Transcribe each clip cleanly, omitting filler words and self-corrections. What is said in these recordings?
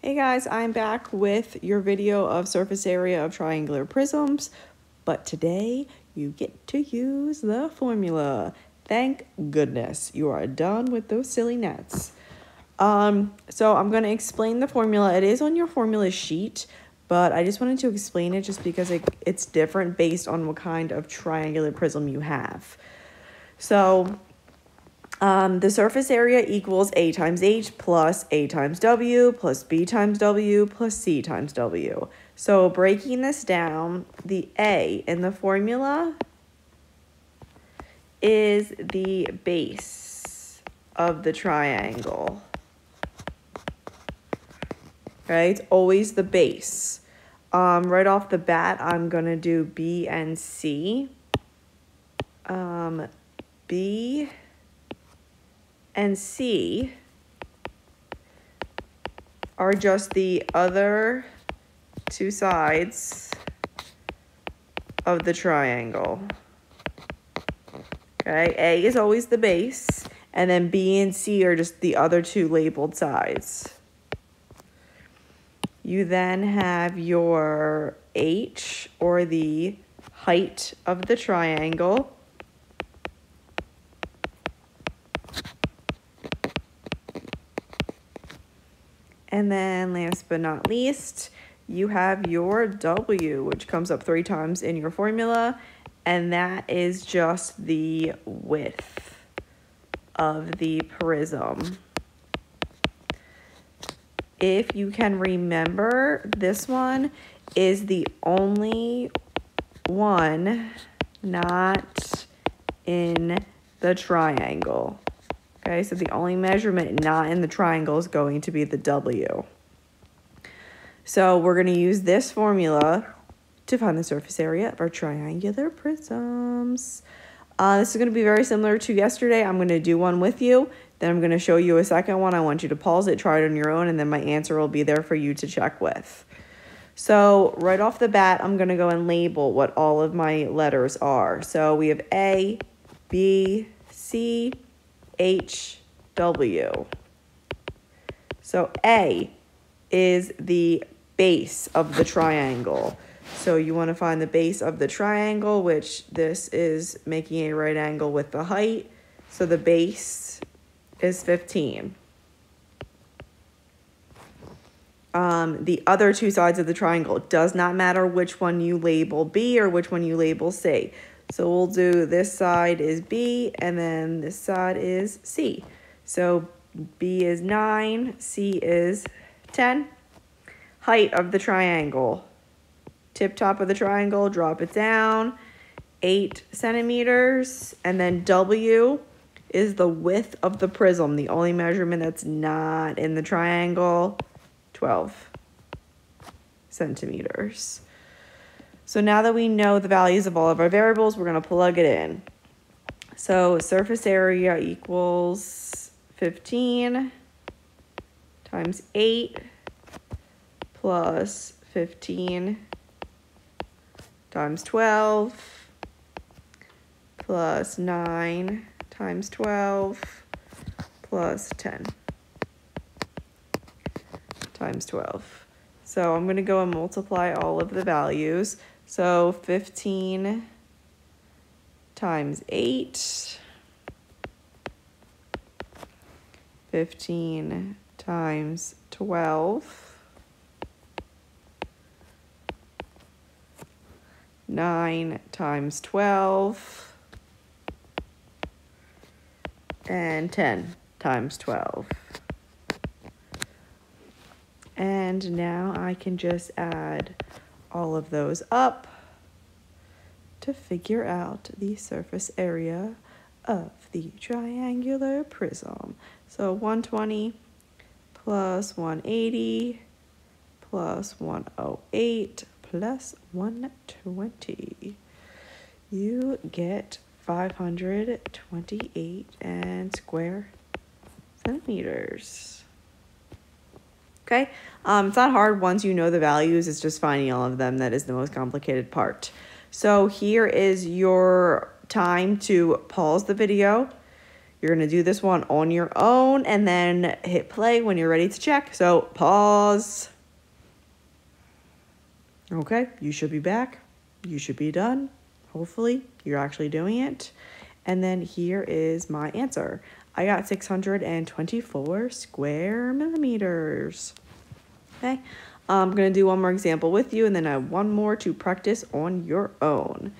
Hey guys, I'm back with your video of surface area of triangular prisms, but today you get to use the formula. Thank goodness you are done with those silly nets. So I'm going to explain the formula. It is on your formula sheet, but I just wanted to explain it just because it's different based on what kind of triangular prism you have. So the surface area equals A times H plus A times W plus B times W plus C times W. So breaking this down, the A in the formula is the base of the triangle. Right? It's always the base. Right off the bat, I'm going to do B and C. B and C are just the other two sides of the triangle. Okay, A is always the base, and then B and C are just the other two labeled sides. You then have your H, or the height of the triangle. And then last but not least, you have your W, which comes up 3 times in your formula, and that is just the width of the prism. If you can remember, this one is the only one not in the triangle. Okay, so the only measurement not in the triangle is going to be the W. So we're going to use this formula to find the surface area of our triangular prisms. This is going to be very similar to yesterday. I'm going to do one with you. Then I'm going to show you a second one. I want you to pause it, try it on your own, and then my answer will be there for you to check with. So right off the bat, I'm going to go and label what all of my letters are. So we have A, B, C, H, W. So A is the base of the triangle. So you want to find the base of the triangle, which this is making a right angle with the height. So the base is 15. The other two sides of the triangle, it does not matter which one you label B or which one you label C. So we'll do this side is B, and then this side is C. So B is 9, C is 10. Height of the triangle. Tip top of the triangle, drop it down, 8 centimeters. And then W is the width of the prism, the only measurement that's not in the triangle, 12 centimeters. So now that we know the values of all of our variables, we're going to plug it in. So surface area equals 15 times 8 plus 15 times 12 plus 9 times 12 plus 10 times 12. So I'm going to go and multiply all of the values. So 15 times 8, 15 times 12, 9 times 12, and 10 times 12. And now I can just add all of those up to figure out the surface area of the triangular prism. So 120 plus 180 plus 108 plus 120. You get 528 and square centimeters. Okay, it's not hard once you know the values. It's just finding all of them that is the most complicated part. So here is your time to pause the video. You're going to do this one on your own and then hit play when you're ready to check. So pause. Okay, you should be back. You should be done. Hopefully, you're actually doing it. And then here is my answer. I got 624 square millimeters. Okay, I'm going to do one more example with you, and then I have one more to practice on your own.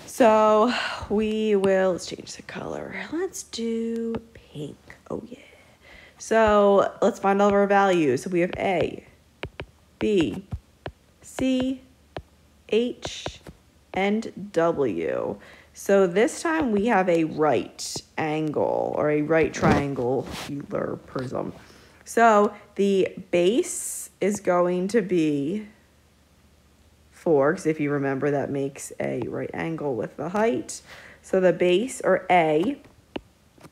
So let's change the color. Let's do pink. Oh, yeah. So let's find all of our values. So we have A, B, C, H, and W. So this time we have a right angle or a right triangular prism. So the base is going to be 4, because if you remember, that makes a right angle with the height. So the base, or A,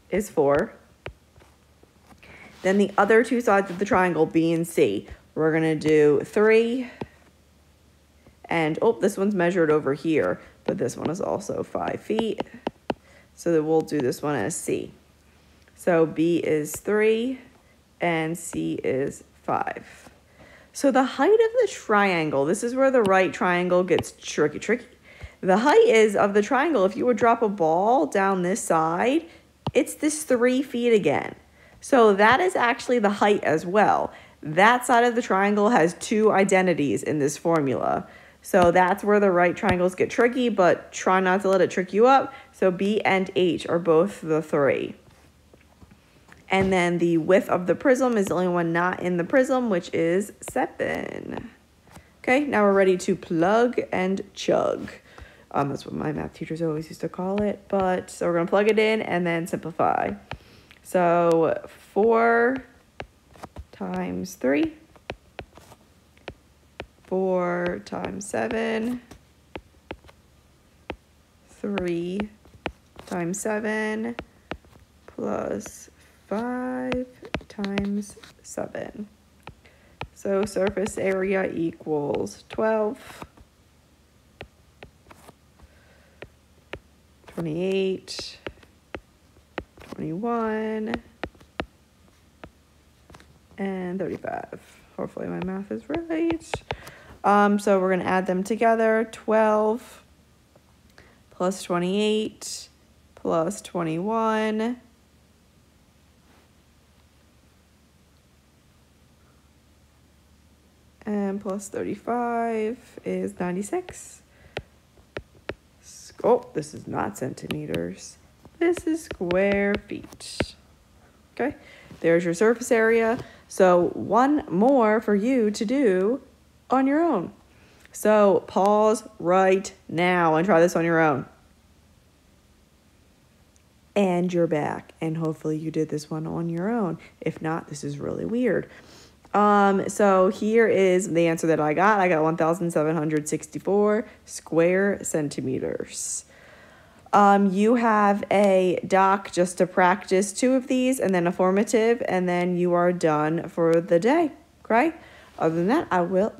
is 4. Then the other two sides of the triangle, B and C, we're going to do 3. And, oh, this one's measured over here, but this one is also 5 feet. So that we'll do this one as C. So B is 3 and C is 5. So the height of the triangle, this is where the right triangle gets tricky. The height is of the triangle, if you would drop a ball down this side, it's this 3 feet again. So that is actually the height as well. That side of the triangle has 2 identities in this formula. So that's where the right triangles get tricky, but try not to let it trick you up. So B and H are both the 3. And then the width of the prism is the only one not in the prism, which is 7. Okay, now we're ready to plug and chug. That's what my math teachers always used to call it. But so we're going to plug it in and then simplify. So 4 times 3. 4 times 7. 3 times 7 plus 5 times 7. So surface area equals 12, 28, 21, and 35. Hopefully my math is right. So we're going to add them together. 12 plus 28 plus 21 and plus 35 is 96. Oh, this is not centimeters. This is square feet. Okay, there's your surface area. So one more for you to do on your own. So pause right now and try this on your own. And you're back. And hopefully you did this one on your own. If not, this is really weird. So here is the answer that I got. I got 1,764 square centimeters. You have a doc just to practice 2 of these and then a formative, and then you are done for the day. Okay? Other than that, I will